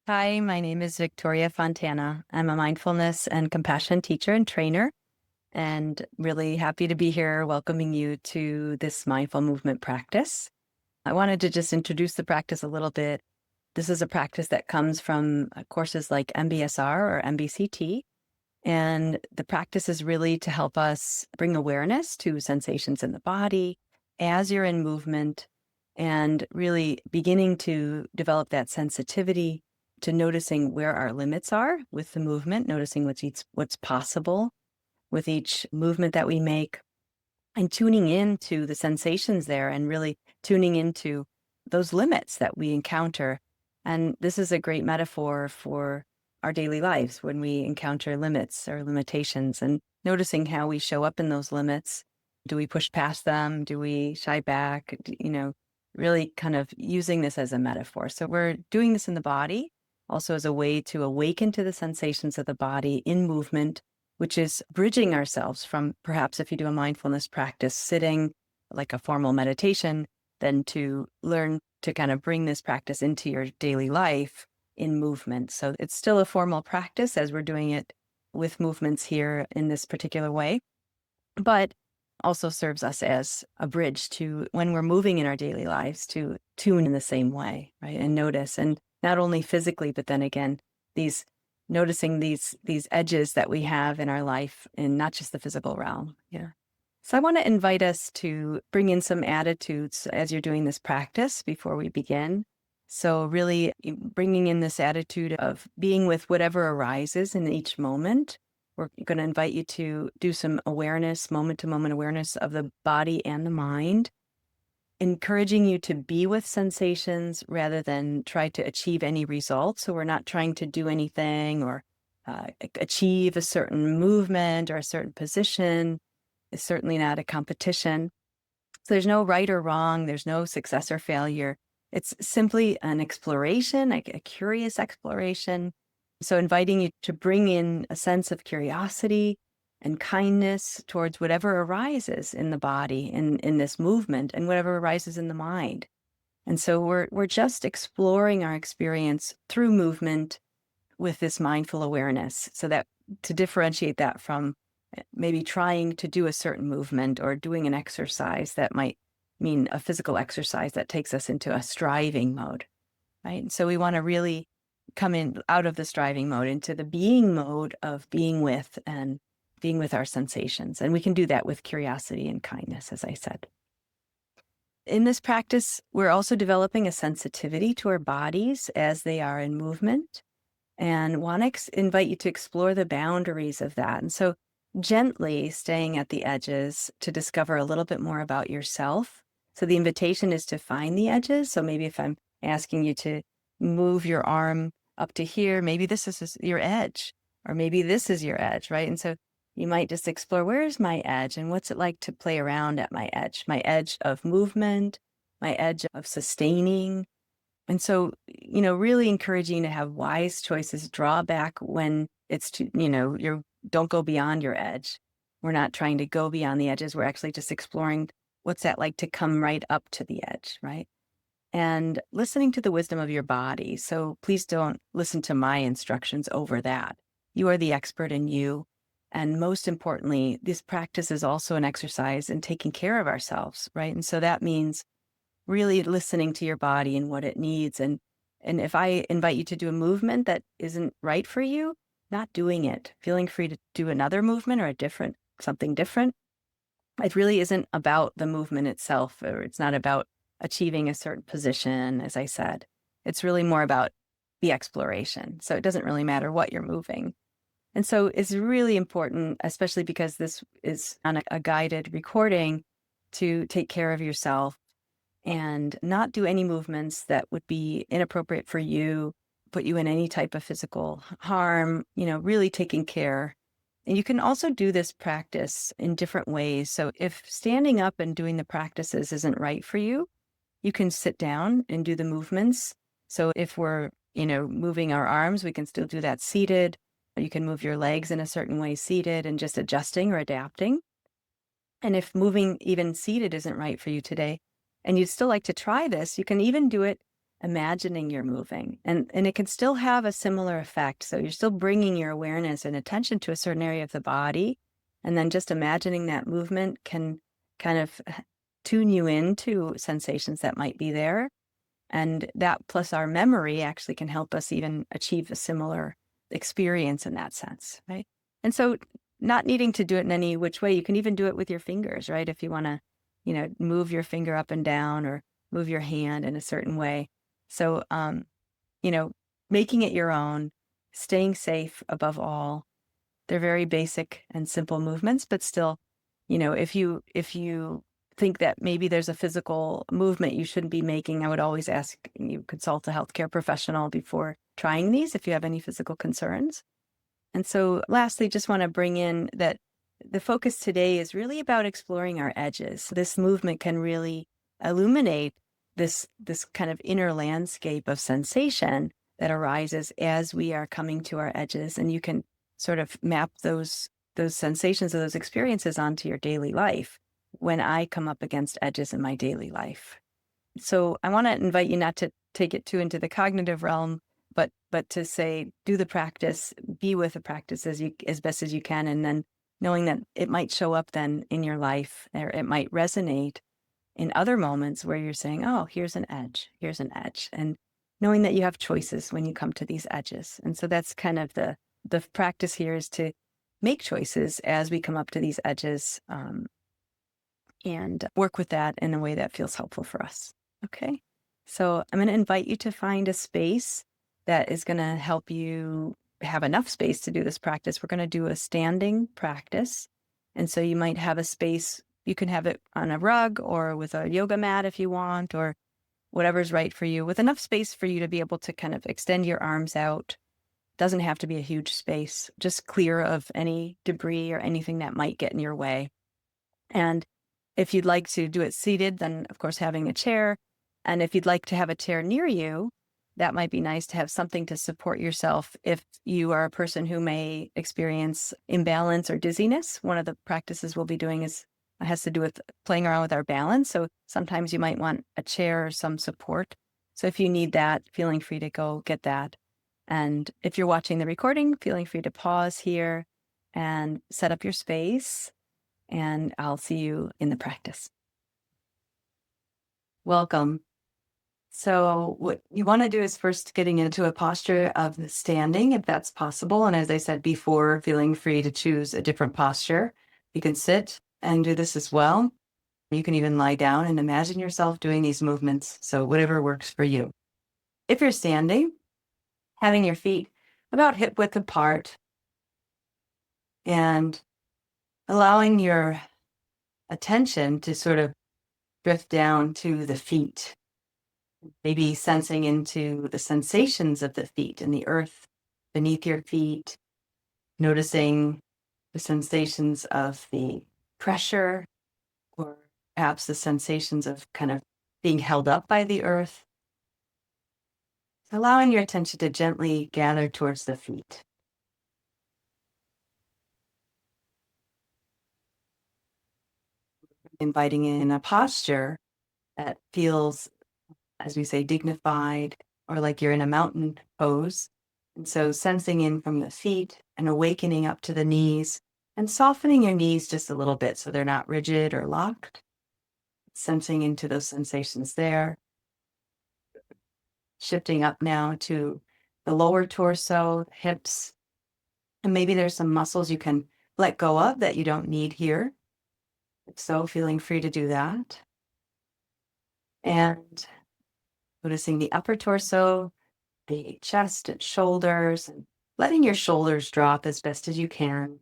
Hi, my name is Victoria Fontana. I'm a mindfulness and compassion teacher and trainer, and really happy to be here welcoming you to this mindful movement practice. I wanted to just introduce the practice a little bit. This is a practice that comes from courses like MBSR or MBCT, and the practice is really to help us bring awareness to sensations in the body as you're in movement and really beginning to develop that sensitivity to noticing where our limits are with the movement, noticing what's possible with each movement that we make, and tuning into the sensations there and really tuning into those limits that we encounter. And this is a great metaphor for our daily lives when we encounter limits or limitations and noticing how we show up in those limits. Do we push past them? Do we shy back? Really kind of using this as a metaphor. So we're doing this in the body, also as a way to awaken to the sensations of the body in movement, which is bridging ourselves from perhaps if you do a mindfulness practice, sitting like a formal meditation, then to learn to kind of bring this practice into your daily life in movement. So it's still a formal practice as we're doing it with movements here in this particular way, but also serves us as a bridge to when we're moving in our daily lives to tune in the same way, right? And notice, and not only physically, but then again, noticing these edges that we have in our life and not just the physical realm. Yeah. So I want to invite us to bring in some attitudes as you're doing this practice before we begin. So really bringing in this attitude of being with whatever arises in each moment. We're going to invite you to do some awareness, moment-to-moment awareness of the body and the mind, encouraging you to be with sensations rather than try to achieve any results. So we're not trying to do anything or achieve a certain movement or a certain position. It's certainly not a competition. So there's no right or wrong. There's no success or failure. It's simply an exploration, like a curious exploration. So inviting you to bring in a sense of curiosity and kindness towards whatever arises in the body, in this movement, and whatever arises in the mind. And so we're just exploring our experience through movement with this mindful awareness, so that to differentiate that from maybe trying to do a certain movement or doing an exercise that might mean a physical exercise that takes us into a striving mode, right? And so we want to really come in out of the striving mode into the being mode of being with and being with our sensations. And we can do that with curiosity and kindness, as I said. In this practice, we're also developing a sensitivity to our bodies as they are in movement, and want to invite you to explore the boundaries of that. And so gently staying at the edges to discover a little bit more about yourself. So the invitation is to find the edges. So maybe if I'm asking you to move your arm up to here, maybe this is your edge, or maybe this is your edge, right? And so you might just explore, where's my edge and what's it like to play around at my edge of movement, my edge of sustaining. And so, really encouraging to have wise choices, draw back when it's too, don't go beyond your edge. We're not trying to go beyond the edges. We're actually just exploring what's that like to come right up to the edge, right? And listening to the wisdom of your body. So please don't listen to my instructions over that. You are the expert in you. And most importantly, this practice is also an exercise in taking care of ourselves, right? And so that means really listening to your body and what it needs. And if I invite you to do a movement that isn't right for you, not doing it, feeling free to do another movement or something different. It really isn't about the movement itself, or it's not about achieving a certain position, as I said. It's really more about the exploration. So it doesn't really matter what you're moving. And so it's really important, especially because this is on a guided recording, to take care of yourself and not do any movements that would be inappropriate for you, put you in any type of physical harm, really taking care. And you can also do this practice in different ways. So if standing up and doing the practices isn't right for you, you can sit down and do the movements. So if we're, moving our arms, we can still do that seated. You can move your legs in a certain way seated and just adjusting or adapting. And if moving even seated isn't right for you today, and you'd still like to try this, you can even do it imagining you're moving. And it can still have a similar effect. So you're still bringing your awareness and attention to a certain area of the body. And then just imagining that movement can kind of tune you into sensations that might be there. And that plus our memory actually can help us even achieve a similar experience in that sense, right? And so not needing to do it in any which way, you can even do it with your fingers, right? If you want to, move your finger up and down or move your hand in a certain way. So, you know, making it your own, staying safe above all. They're very basic and simple movements, but still, if you think that maybe there's a physical movement you shouldn't be making, I would always ask you consult a healthcare professional before trying these if you have any physical concerns. And so lastly, just want to bring in that the focus today is really about exploring our edges. This movement can really illuminate this kind of inner landscape of sensation that arises as we are coming to our edges. And you can sort of map those sensations or those experiences onto your daily life when I come up against edges in my daily life. So I want to invite you not to take it too into the cognitive realm, but to say, do the practice, be with the practice as best as you can, and then knowing that it might show up then in your life, or it might resonate in other moments where you're saying, oh, here's an edge, and knowing that you have choices when you come to these edges. And so that's kind of the practice here, is to make choices as we come up to these edges, and work with that in a way that feels helpful for us. Okay. So I'm going to invite you to find a space that is going to help you have enough space to do this practice. We're going to do a standing practice. And so you might have a space, you can have it on a rug or with a yoga mat if you want, or whatever's right for you, with enough space for you to be able to kind of extend your arms out. Doesn't have to be a huge space, just clear of any debris or anything that might get in your way. And if you'd like to do it seated, then of course having a chair. And if you'd like to have a chair near you, that might be nice to have something to support yourself if you are a person who may experience imbalance or dizziness. One of the practices we'll be doing has to do with playing around with our balance. So sometimes you might want a chair or some support. So if you need that, feeling free to go get that. And if you're watching the recording, feeling free to pause here and set up your space. And I'll see you in the practice. Welcome. So what you want to do is first getting into a posture of the standing, if that's possible. And as I said before, feeling free to choose a different posture. You can sit and do this as well. You can even lie down and imagine yourself doing these movements. So whatever works for you. If you're standing, having your feet about hip width apart and allowing your attention to sort of drift down to the feet, maybe sensing into the sensations of the feet and the earth beneath your feet, noticing the sensations of the pressure, or perhaps the sensations of kind of being held up by the earth. Allowing your attention to gently gather towards the feet. Inviting in a posture that feels, as we say, dignified, or like you're in a mountain pose. And so sensing in from the feet and awakening up to the knees and softening your knees just a little bit so they're not rigid or locked. Sensing into those sensations there. Shifting up now to the lower torso, hips. And maybe there's some muscles you can let go of that you don't need here. If so, feeling free to do that. And noticing the upper torso, the chest and shoulders, and letting your shoulders drop as best as you can.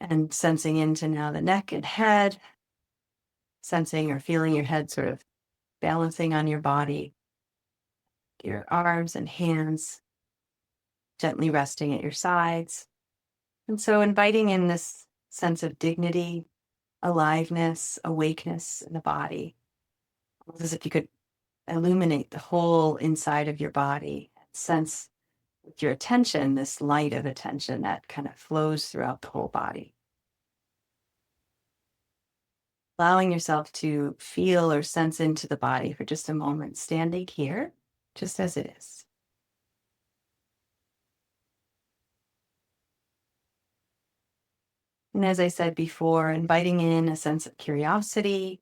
And sensing into now the neck and head, sensing or feeling your head sort of balancing on your body, your arms and hands gently resting at your sides. And so inviting in this sense of dignity, aliveness, awakeness in the body, almost as if you could illuminate the whole inside of your body, sense with your attention, this light of attention that kind of flows throughout the whole body. allowing yourself to feel or sense into the body for just a moment, standing here, just as it is. And as I said before, inviting in a sense of curiosity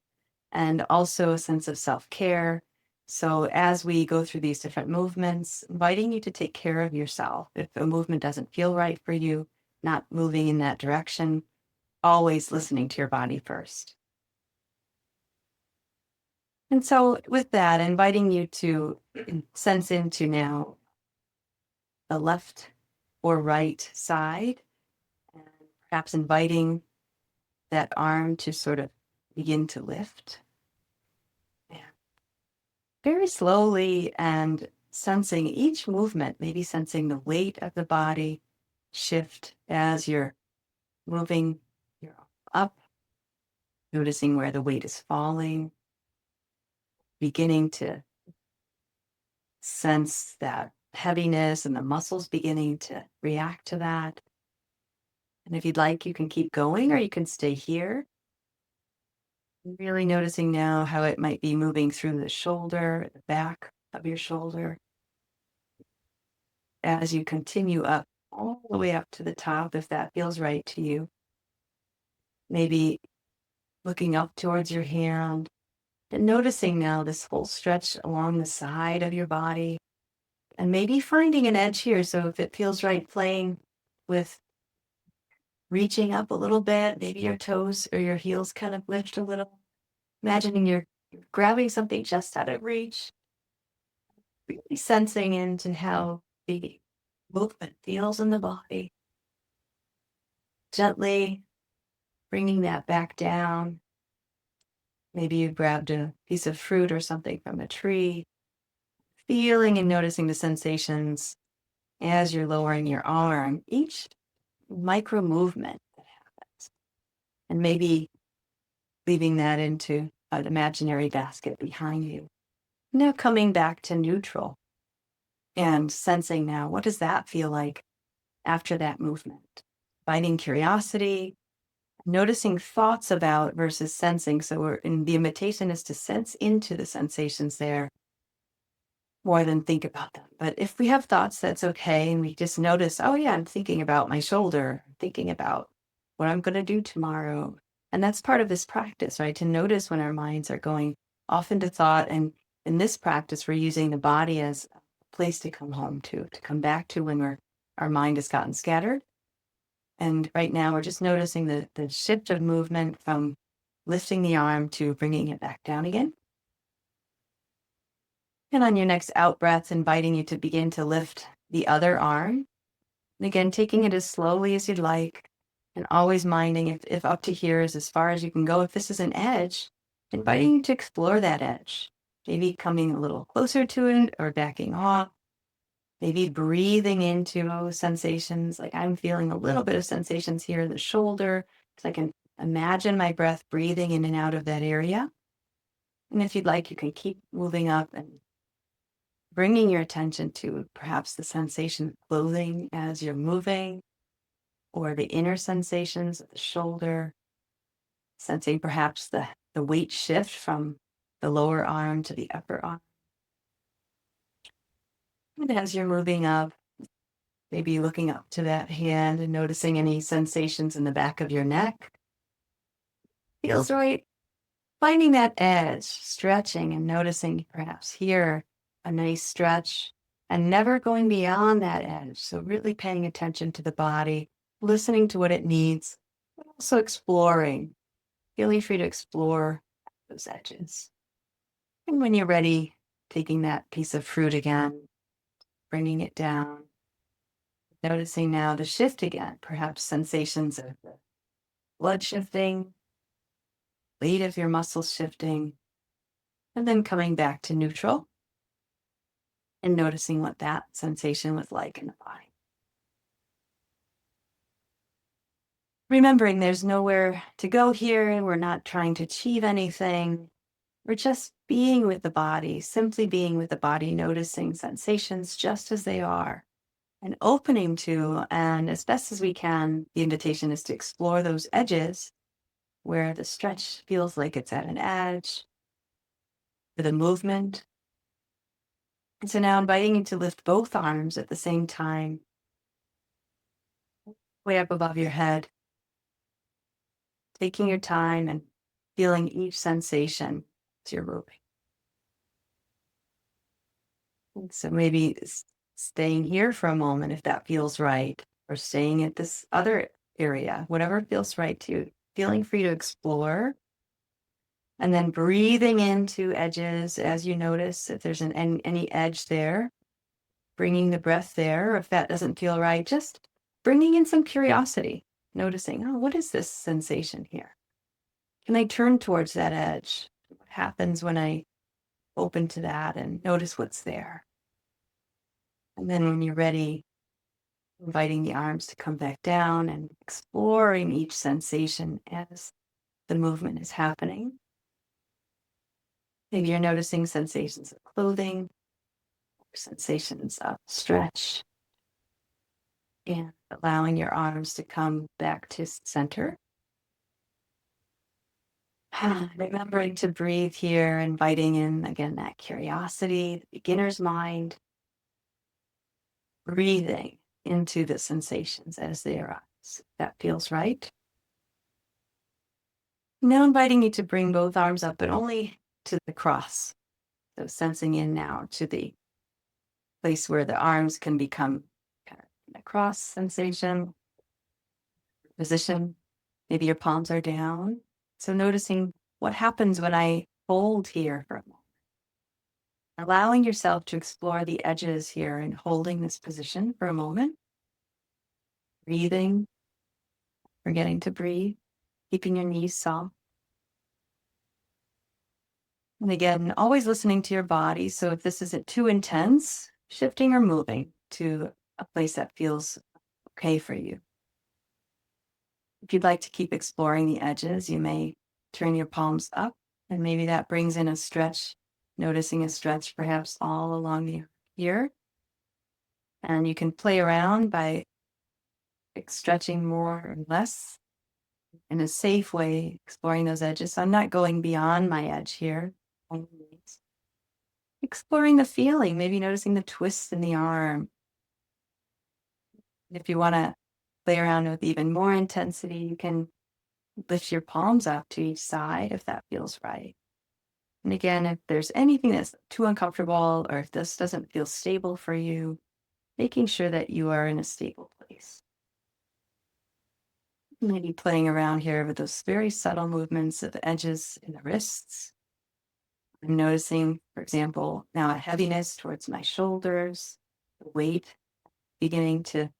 and also a sense of self-care. So as we go through these different movements, inviting you to take care of yourself. If a movement doesn't feel right for you, not moving in that direction, always listening to your body first. And so with that, inviting you to sense into now the left or right side, and perhaps inviting that arm to sort of begin to lift. Yeah. Very slowly and sensing each movement, maybe sensing the weight of the body shift as you're moving your arm up, noticing where the weight is falling, beginning to sense that heaviness and the muscles beginning to react to that. And if you'd like, you can keep going or you can stay here. Really noticing now how it might be moving through the shoulder, the back of your shoulder, as you continue up, all the way up to the top, if that feels right to you. Maybe looking up towards your hand and noticing now this whole stretch along the side of your body, and maybe finding an edge here. So if it feels right, playing with reaching up a little bit, maybe your toes or your heels kind of lift a little. Imagining you're grabbing something just out of reach, really sensing into how the movement feels in the body. Gently bringing that back down. Maybe you grabbed a piece of fruit or something from a tree. Feeling and noticing the sensations as you're lowering your arm, each micro movement that happens. And maybe leaving that into an imaginary basket behind you. Now coming back to neutral and sensing now, what does that feel like after that movement? Finding curiosity, noticing thoughts about versus sensing. So the invitation is to sense into the sensations there more than think about them. But if we have thoughts, that's okay. And we just notice, oh yeah, I'm thinking about my shoulder, thinking about what I'm going to do tomorrow. And that's part of this practice, right? To notice when our minds are going off into thought. And in this practice, we're using the body as a place to come home to come back to when our mind has gotten scattered. And right now, we're just noticing the shift of movement from lifting the arm to bringing it back down again. And on your next out breath, inviting you to begin to lift the other arm. And again, taking it as slowly as you'd like, and always minding if up to here is as far as you can go. If this is an edge, inviting you to explore that edge. Maybe coming a little closer to it or backing off. Maybe breathing into those sensations. Like I'm feeling a little bit of sensations here in the shoulder. So I can imagine my breath breathing in and out of that area. And if you'd like, you can keep moving up and bringing your attention to perhaps the sensation of clothing as you're moving, or the inner sensations of the shoulder, sensing perhaps the weight shift from the lower arm to the upper arm. And as you're moving up, maybe looking up to that hand and noticing any sensations in the back of your neck. Feels right. Finding that edge, stretching and noticing perhaps here a nice stretch and never going beyond that edge. So really paying attention to the body, listening to what it needs, but also exploring, feeling free to explore those edges. And when you're ready, taking that piece of fruit again, bringing it down, noticing now the shift again, perhaps sensations of the blood shifting, weight of your muscles shifting, and then coming back to neutral and noticing what that sensation was like in the body. Remembering there's nowhere to go here, and we're not trying to achieve anything. We're just being with the body, simply being with the body, noticing sensations just as they are, and opening to, and as best as we can, the invitation is to explore those edges where the stretch feels like it's at an edge for the movement. And so now inviting you to lift both arms at the same time, way up above your head, taking your time and feeling each sensation as you're moving. And so maybe staying here for a moment if that feels right, or staying at this other area, whatever feels right to you. Feeling free to explore, and then breathing into edges as you notice if there's any edge there, bringing the breath there. If that doesn't feel right, just bringing in some curiosity, noticing, oh, what is this sensation here? Can I turn towards that edge? What happens when I open to that and notice what's there? And then when you're ready, inviting the arms to come back down and exploring each sensation as the movement is happening. Maybe you're noticing sensations of clothing, or sensations of stretch, and allowing your arms to come back to center. Remembering to breathe here, inviting in again that curiosity, the beginner's mind, breathing into the sensations as they arise. That feels right. Now inviting you to bring both arms up, but only to the cross. So sensing in now to the place where the arms can become kind of a cross sensation, position. Maybe your palms are down. So noticing what happens when I hold here for a moment. Allowing yourself to explore the edges here and holding this position for a moment. Breathing, forgetting to breathe, keeping your knees soft. And again, always listening to your body. So if this isn't too intense, shifting or moving to a place that feels okay for you. If you'd like to keep exploring the edges, you may turn your palms up, and maybe that brings in a stretch, noticing a stretch perhaps all along the ear. And you can play around by stretching more or less in a safe way, exploring those edges. So I'm not going beyond my edge here. Exploring the feeling, maybe noticing the twist in the arm. If you want to play around with even more intensity, you can lift your palms up to each side if that feels right. And again, if there's anything that's too uncomfortable or if this doesn't feel stable for you, making sure that you are in a stable place. Maybe playing around here with those very subtle movements of the edges in the wrists. I'm noticing, for example, now a heaviness towards my shoulders, the weight beginning to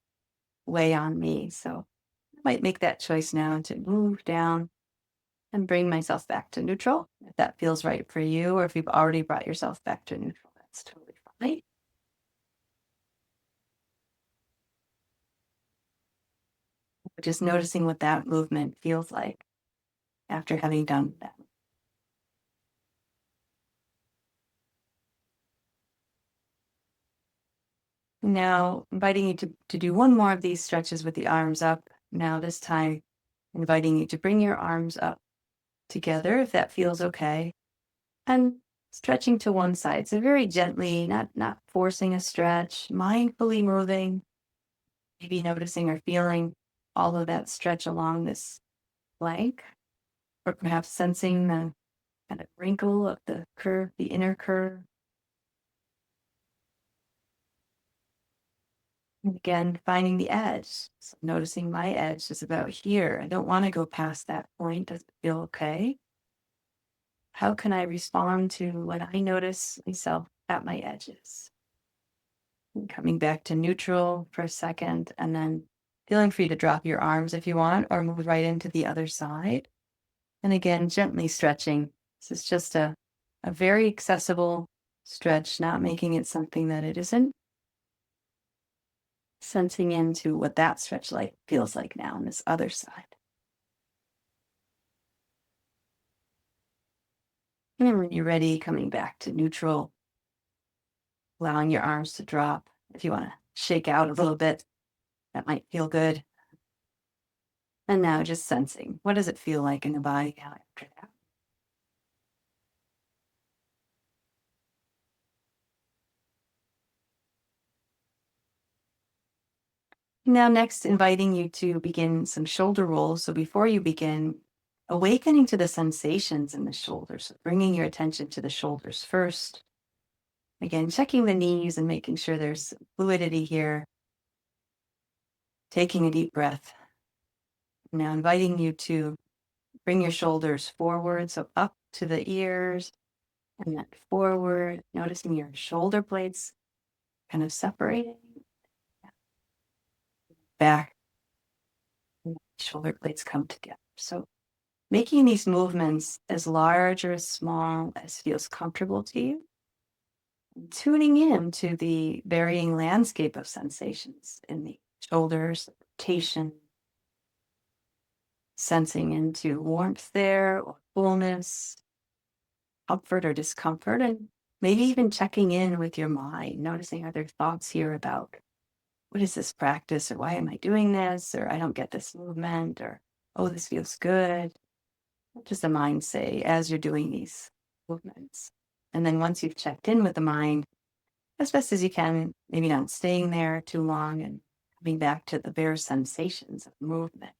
weigh on me. So I might make that choice now to move down and bring myself back to neutral. If that feels right for you, or if you've already brought yourself back to neutral, that's totally fine. Just noticing what that movement feels like after having done that. Now, inviting you to do one more of these stretches with the arms up. Now, this time, inviting you to bring your arms up together if that feels okay, and stretching to one side. So very gently, not forcing a stretch, mindfully moving, maybe noticing or feeling all of that stretch along this flank, or perhaps sensing the kind of wrinkle of the curve, the inner curve. And again, finding the edge. So noticing my edge is about here. I don't want to go past that point. Does it feel okay? How can I respond to when I notice myself at my edges? And coming back to neutral for a second, and then feeling free to drop your arms if you want, or move right into the other side. And again, gently stretching. This is just a very accessible stretch, not making it something that it isn't. Sensing into what that stretch like feels like now on this other side. And then when you're ready, coming back to neutral, allowing your arms to drop. If you want to shake out a little bit, that might feel good. And now just sensing, what does it feel like in the body now after that? Now, next, inviting you to begin some shoulder rolls. So before you begin, awakening to the sensations in the shoulders, so bringing your attention to the shoulders first. Again, checking the knees and making sure there's fluidity here. Taking a deep breath. Now, inviting you to bring your shoulders forward, so up to the ears and then forward, noticing your shoulder blades kind of separating, back, and shoulder blades come together. So making these movements as large or as small as feels comfortable to you, tuning in to the varying landscape of sensations in the shoulders, rotation, sensing into warmth there or fullness, comfort or discomfort, and maybe even checking in with your mind, noticing are there thoughts here about what is this practice, or why am I doing this, or I don't get this movement, or oh, this feels good. What does the mind say as you're doing these movements? And then once you've checked in with the mind, as best as you can, maybe not staying there too long and coming back to the bare sensations of movement.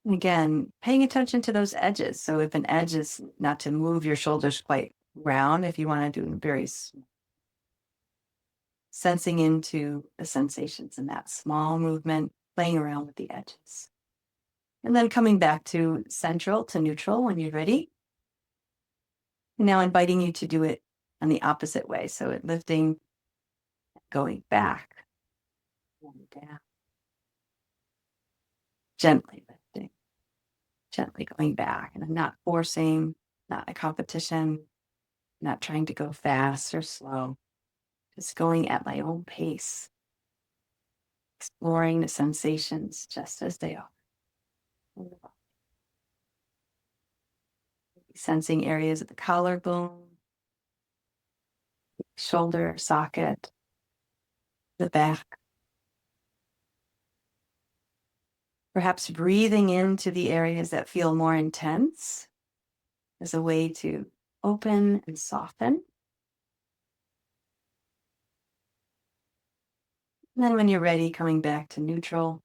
And again, paying attention to those edges. So if an edge is not to move your shoulders quite round, if you want to do very sensing into the sensations in that small movement, playing around with the edges. And then coming back to central to neutral when you're ready. And now inviting you to do it on the opposite way. So it lifting, going back, and down, gently lifting, gently going back. And I'm not forcing, not a competition, not trying to go fast or slow, just going at my own pace, exploring the sensations just as they are. Sensing areas of the collarbone, shoulder socket, the back. Perhaps breathing into the areas that feel more intense as a way to open and soften. And then when you're ready, coming back to neutral,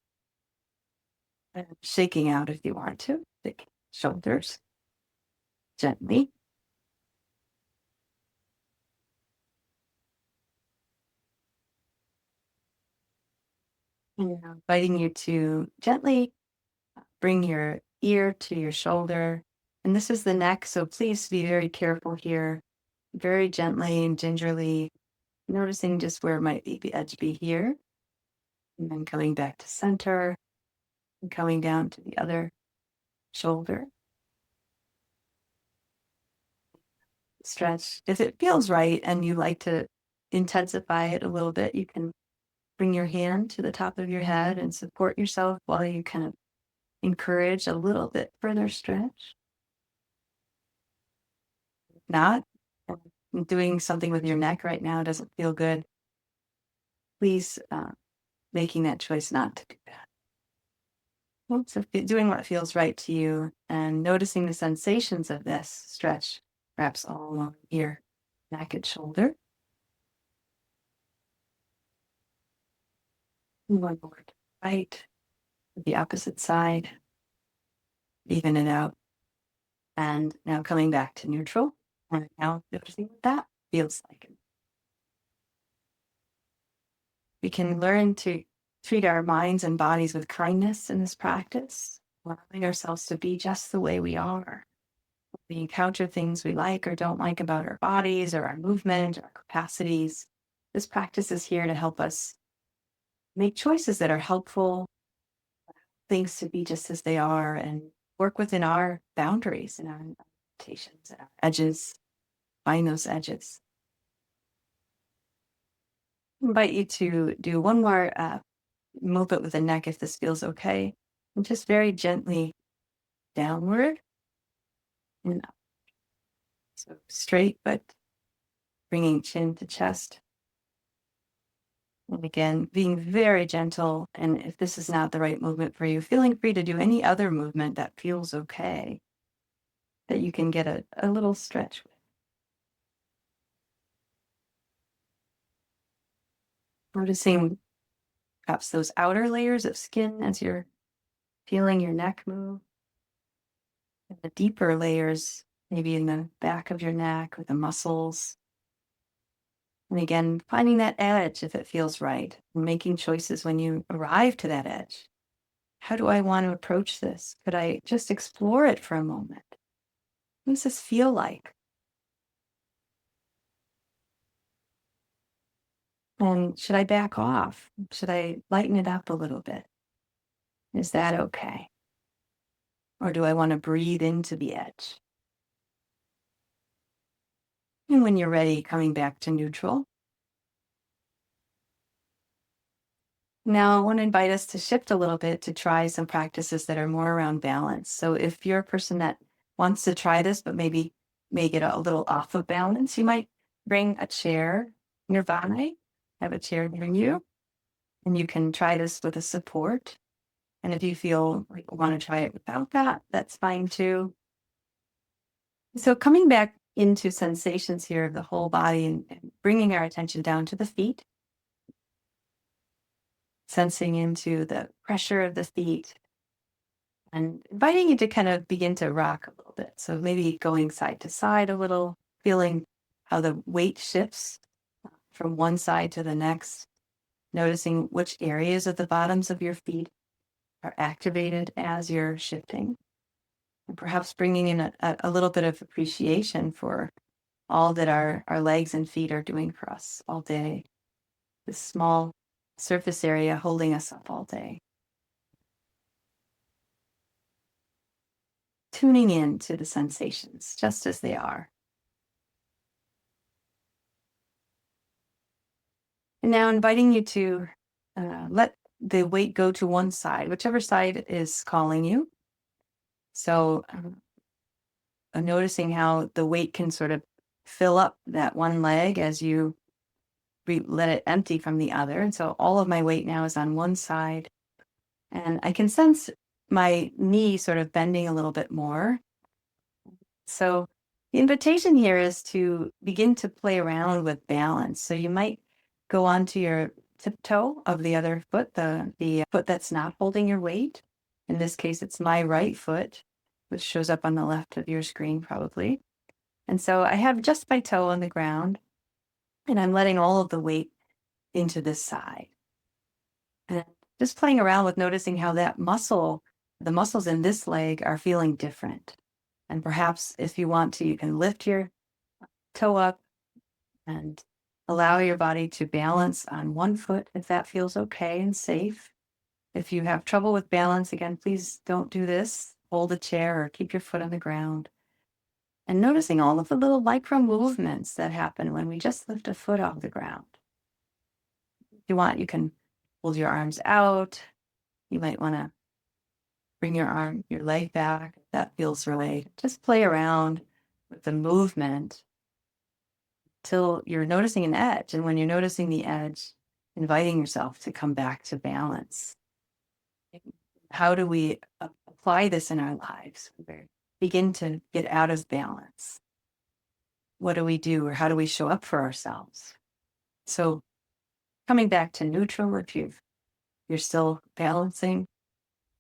and shaking out if you want to, the shoulders gently. And now inviting you to gently bring your ear to your shoulder. And this is the neck, so please be very careful here. Very gently and gingerly, noticing just where might be the edge be here. And then coming back to center and coming down to the other shoulder. Stretch. If it feels right and you like to intensify it a little bit, you can bring your hand to the top of your head and support yourself while you kind of encourage a little bit further stretch. If not, doing something with your neck right now doesn't feel good, please making that choice not to do that. So doing what feels right to you and noticing the sensations of this stretch, perhaps all along your neck and shoulder. One more to the right, the opposite side, even it out. And now coming back to neutral, and now noticing what that feels like. We can learn to treat our minds and bodies with kindness in this practice, allowing ourselves to be just the way we are. We encounter things we like or don't like about our bodies or our movement or our capacities. This practice is here to help us make choices that are helpful, things to be just as they are, and work within our boundaries and our limitations and our edges, find those edges. I invite you to do one more movement with the neck if this feels okay. And just very gently downward and up. So straight, but bringing chin to chest. And again, being very gentle. And if this is not the right movement for you, feeling free to do any other movement that feels okay, that you can get a little stretch with. Noticing perhaps those outer layers of skin as you're feeling your neck move, and the deeper layers, maybe in the back of your neck or the muscles. And again, finding that edge if it feels right, and making choices when you arrive to that edge. How do I want to approach this? Could I just explore it for a moment? What does this feel like? And should I back off? Should I lighten it up a little bit? Is that okay? Or do I want to breathe into the edge? And when you're ready, coming back to neutral. Now, I want to invite us to shift a little bit to try some practices that are more around balance. So, if you're a person that wants to try this, but maybe may get a little off of balance, you might bring a chair nearby, have a chair near you, and you can try this with a support. And if you feel like you want to try it without that, that's fine too. So, coming back into sensations here of the whole body and bringing our attention down to the feet, sensing into the pressure of the feet, and inviting you to kind of begin to rock a little bit. So maybe going side to side a little, feeling how the weight shifts from one side to the next, noticing which areas of the bottoms of your feet are activated as you're shifting, and perhaps bringing in a little bit of appreciation for all that our legs and feet are doing for us all day. This small surface area holding us up all day. Tuning in to the sensations just as they are. And now inviting you to let the weight go to one side, whichever side is calling you. So noticing how the weight can sort of fill up that one leg as you let it empty from the other. And so all of my weight now is on one side. And I can sense my knee sort of bending a little bit more. So the invitation here is to begin to play around with balance. So you might go onto your tiptoe of the other foot, the foot that's not holding your weight. In this case, it's my right foot, which shows up on the left of your screen probably. And so I have just my toe on the ground, and I'm letting all of the weight into this side. And just playing around with noticing how that muscle, the muscles in this leg are feeling different. And perhaps if you want to, you can lift your toe up and allow your body to balance on one foot if that feels okay and safe. If you have trouble with balance, again, please don't do this. Hold a chair or keep your foot on the ground. And noticing all of the little micro movements that happen when we just lift a foot off the ground. If you want, you can hold your arms out. You might want to bring your leg back. If that feels right. Just play around with the movement till you're noticing an edge. And when you're noticing the edge, inviting yourself to come back to balance. How do we apply this in our lives? Begin to get out of balance. What do we do, or how do we show up for ourselves? So coming back to neutral, if you're still balancing,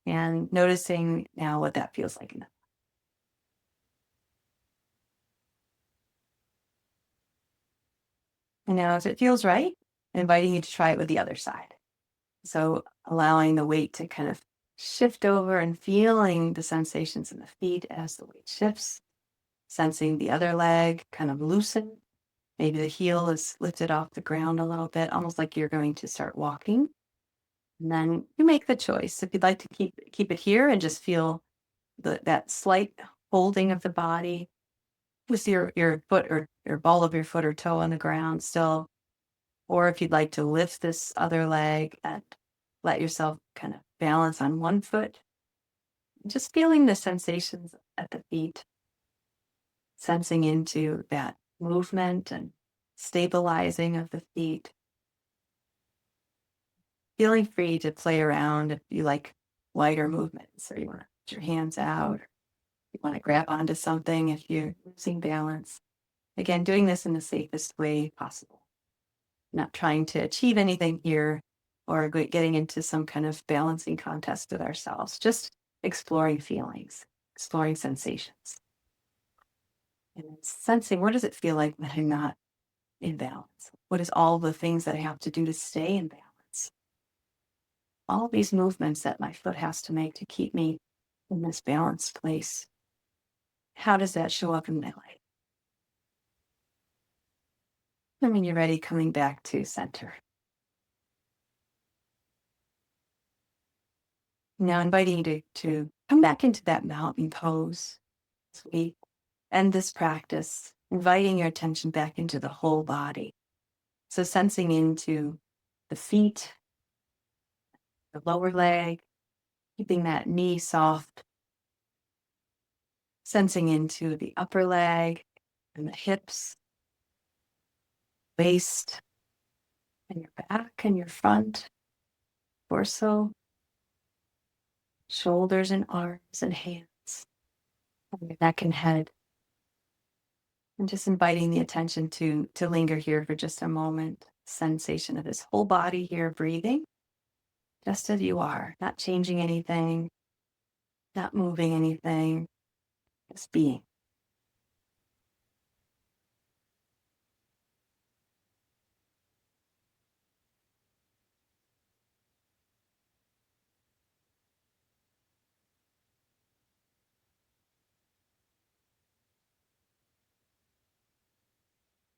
and noticing now what that feels like. And now if it feels right, inviting you to try it with the other side. So allowing the weight to kind of shift over and feeling the sensations in the feet as the weight shifts, sensing the other leg kind of loosen. Maybe the heel is lifted off the ground a little bit, almost like you're going to start walking. And then you make the choice. If you'd like to keep it here and just feel that slight holding of the body with your foot or your ball of your foot or toe on the ground still, or if you'd like to lift this other leg and let yourself kind of balance on one foot, just feeling the sensations at the feet, sensing into that movement and stabilizing of the feet. feeling free to play around if you like lighter movements, or you want to put your hands out, or you want to grab onto something if you're losing balance. Again, doing this in the safest way possible, not trying to achieve anything here or getting into some kind of balancing contest with ourselves, just exploring feelings, exploring sensations, and sensing, what does it feel like when I'm not in balance? What is all the things that I have to do to stay in balance? All these movements that my foot has to make to keep me in this balanced place. How does that show up in my life? And when you're ready, coming back to center. Now inviting you to come back into that mountain pose as we end this practice, inviting your attention back into the whole body. So sensing into the feet, the lower leg, keeping that knee soft, sensing into the upper leg and the hips, waist, and your back and your front, torso, shoulders and arms and hands, and your neck and head. And just inviting the attention to linger here for just a moment. Sensation of this whole body here, breathing just as you are, not changing anything, not moving anything, just being.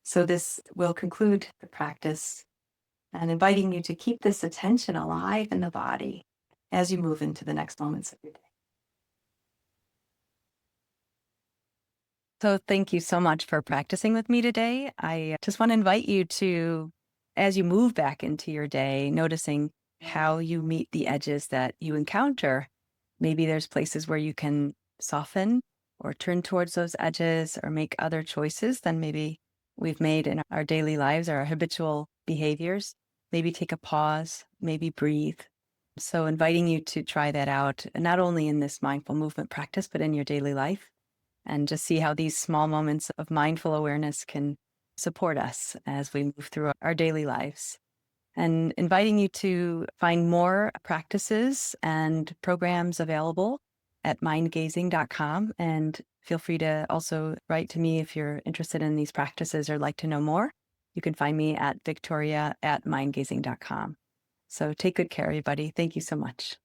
So this will conclude the practice, and inviting you to keep this attention alive in the body as you move into the next moments of your day. So thank you so much for practicing with me today. I just want to invite you to, as you move back into your day, noticing how you meet the edges that you encounter. Maybe there's places where you can soften or turn towards those edges or make other choices than maybe we've made in our daily lives, our habitual behaviors. Maybe take a pause, maybe breathe. So inviting you to try that out, not only in this mindful movement practice, but in your daily life, and just see how these small moments of mindful awareness can support us as we move through our daily lives. And inviting you to find more practices and programs available at mindgazing.com. And feel free to also write to me if you're interested in these practices or like to know more. You can find me at victoria@mindgazing.com. So take good care, everybody. Thank you so much.